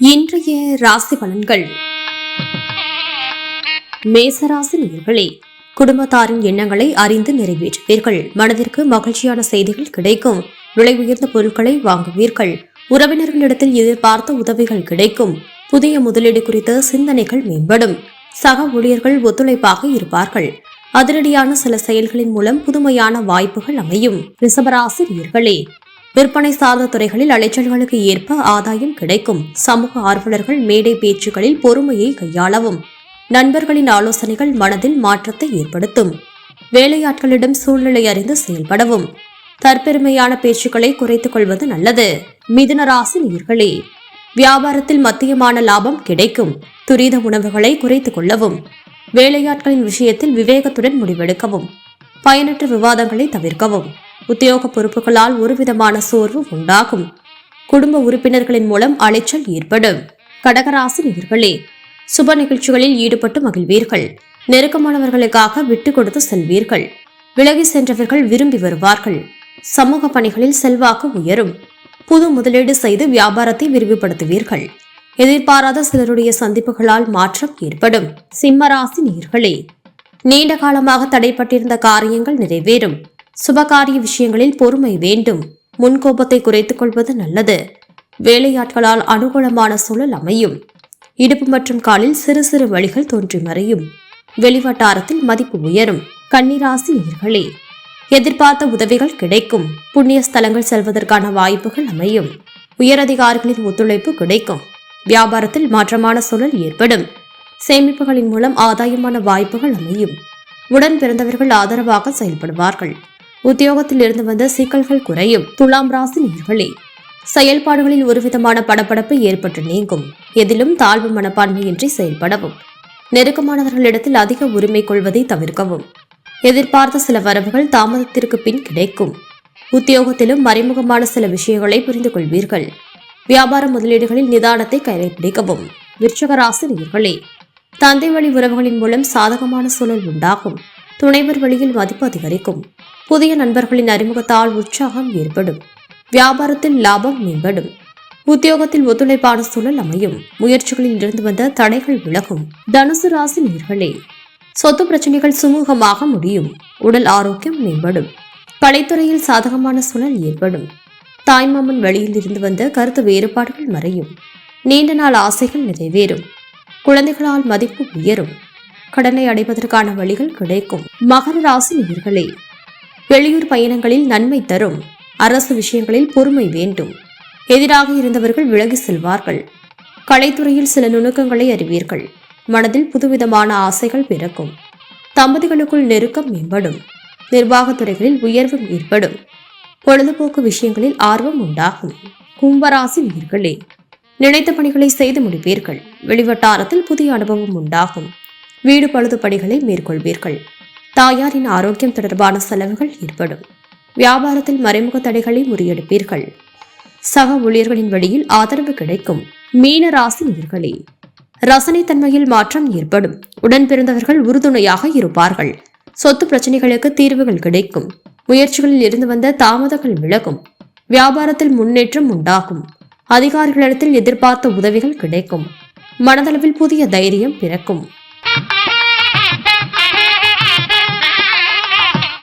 இன்றைய ராசி பலன்கள். மேசராசி நேயர்களே, குடும்பத்தாரின் எண்ணங்களை அறிந்து நிறைவேற்றுவீர்கள். மனதிற்கு மகிழ்ச்சியான செய்திகள் கிடைக்கும். விலை உயர்ந்த பொருட்களை வாங்குவீர்கள். உறவினர்களிடத்தில் எதிர்பார்த்த உதவிகள் கிடைக்கும். புதிய முதலீடு குறித்த சிந்தனைகள் மேம்படும். சக ஊழியர்கள் ஒத்துழைப்பாக இருப்பார்கள். அதிரடியான சில செயல்களின் மூலம் புதுமையான வாய்ப்புகள் அமையும். ரிஷபராசி நேயர்களே, விற்பனை சார்ந்த துறைகளில் அலைச்சல்களுக்கு ஏற்ப ஆதாயம் கிடைக்கும். சமூக ஆர்வலர்கள் மேடை பேச்சுகளில் பொறுமையை கையாளவும். நண்பர்களின் ஆலோசனைகள் மனதில் மாற்றத்தை ஏற்படுத்தும். வேலையாட்களிடம் சூழ்நிலை அறிந்து செயல்படவும். தற்பெருமையான பேச்சுக்களை குறைத்துக் கொள்வது நல்லது. மிதுன ராசி நேயர்களே, வியாபாரத்தில் மத்தியமான லாபம் கிடைக்கும். துரித உணவுகளை குறைத்துக் கொள்ளவும். வேலையாட்களின் விஷயத்தில் விவேகத்துடன் முடிவெடுக்கவும். பயனற்ற விவாதங்களை தவிர்க்கவும். உத்தியோக பொறுப்புகளால் ஒருவிதமான சோர்வு உண்டாகும். குடும்ப உறுப்பினர்களின் மூலம் அலைச்சல் ஏற்படும். கடகராசி நேயர்களே, சுப நிகழ்ச்சிகளில் ஈடுபட்டு மகிழ்வீர்கள். நெருக்கமானவர்களுக்காக விட்டுக் கொடுத்து செல்வீர்கள். விலகி சென்றவர்கள் விரும்பி வருவார்கள். சமூக பணிகளில் செல்வாக்கு உயரும். புது முதலீடு செய்து வியாபாரத்தை விரிவுபடுத்துவீர்கள். எதிர்பாராத சிலருடைய சந்திப்புகளால் மாற்றம் ஏற்படும். சிம்மராசி நேயர்களே, நீண்ட காலமாக தடைப்பட்டிருந்த காரியங்கள் நிறைவேறும். சுபகாரிய விஷயங்களில் பொறுமை வேண்டும். முன்கோபத்தை குறைத்துக் கொள்வது நல்லது. வேலையாட்களால் அனுகூலமான சூழல் அமையும். இடுப்பு மற்றும் காலில் சிறு சிறு வலிகள் தோன்றி மறையும். வெளிவட்டாரத்தில் மதிப்பு உயரும். கன்னிராசி நேயர்களே, எதிர்பார்த்த உதவிகள் கிடைக்கும். புண்ணிய ஸ்தலங்கள் செல்வதற்கான வாய்ப்புகள் அமையும். உயரதிகாரிகளின் ஒத்துழைப்பு கிடைக்கும். வியாபாரத்தில் மாற்றமான சூழல் ஏற்படும். சேமிப்புகளின் மூலம் ஆதாயமான வாய்ப்புகள் அமையும். உடன் பிறந்தவர்கள் ஆதரவாக செயல்படுவார்கள். உத்தியோகத்தில் இருந்து வந்த சிக்கல்கள் குறையும். துலாம் ராசி நேயர்களே, செயல்பாடுகளில் ஒருவிதமான படபடப்பு ஏற்பட்டு நீங்கும். எதிலும் தாழ்வு மனப்பான்மையின்றி செயல்படவும். நெருக்கமானவர்களிடத்தில் அதிக உரிமை கொள்வதை தவிர்க்கவும். எதிர்பார்த்த சில வரவுகள் தாமதத்திற்கு பின் கிடைக்கும். உத்தியோகத்திலும் மறைமுகமான சில விஷயங்களை புரிந்து கொள்வீர்கள். வியாபார முதலீடுகளில் நிதானத்தை கடைபிடிக்கவும். விருச்சிக ராசி நேயர்களே, தந்தை வழி உறவுகளின் மூலம் சாதகமான சூழல் உண்டாகும். துணைவர் வழியில் மதிப்பு அதிகரிக்கும். புதிய நண்பர்களின் அறிமுகத்தால் உற்சாகம் ஏற்படும். வியாபாரத்தில் லாபம் மேம்படும். உத்தியோகத்தில் ஒத்துழைப்பான சூழல் அமையும். முயற்சிகளில் இருந்து வந்த தடைகள் விலகும். தனுசு ராசி நேயர்களே, சொத்து பிரச்சனைகள் சுமூகமாக முடியும். உடல் ஆரோக்கியம் மேம்படும். கலைத்துறையில் சாதகமான சூழல் ஏற்படும். தாய்மாமன் வழியில் இருந்து வந்த கருத்து வேறுபாடுகள் மறையும். நீண்ட நாள் ஆசைகள் நிறைவேறும். குழந்தைகளால் மதிப்பு உயரும். கடனை அடைவதற்கான வழிகள் கிடைக்கும். மகர ராசி நேயர்களே, வெளியூர் பயணங்களில் நன்மை தரும். அரசு விஷயங்களில் பொறுமை வேண்டும். எதிராக இருந்தவர்கள் விலகி செல்வார்கள். கலைத்துறையில் சில நுணுக்கங்களை அறிவீர்கள். மனதில் புதுவிதமான ஆசைகள் பிறக்கும். தம்பதிகளுக்குள் நெருக்கம் மேம்படும். நிர்வாகத்துறைகளில் உயர்வும் ஏற்படும். பொழுதுபோக்கு விஷயங்களில் ஆர்வம் உண்டாகும். கும்பராசி நேயர்களே, நினைத்த பணிகளை செய்து முடிப்பீர்கள். வெளிவட்டாரத்தில் புதிய அனுபவம் உண்டாகும். வீடு பழுது பணிகளை மேற்கொள்வீர்கள். தாயாரின் ஆரோக்கியம் தொடர்பான செலவுகள் ஏற்படும். வியாபாரத்தில் மறைமுக தடைகளை முறியடிப்பீர்கள். சக ஊழியர்களின் வழியில் ஆதரவு கிடைக்கும். மீன ராசி நேயர்களே, ரசனைத்தன்மையில் மாற்றம் ஏற்படும். உடன் பிறந்தவர்கள் உறுதுணையாக இருப்பார்கள். சொத்து பிரச்சனைகளுக்கு தீர்வுகள் கிடைக்கும். முயற்சிகளில் இருந்து வந்த தாமதங்கள் விலகும். வியாபாரத்தில் முன்னேற்றம் உண்டாகும். அதிகாரிகளிடத்தில் எதிர்பார்த்த உதவிகள் கிடைக்கும். மனதளவில் புதிய தைரியம் பிறக்கும்.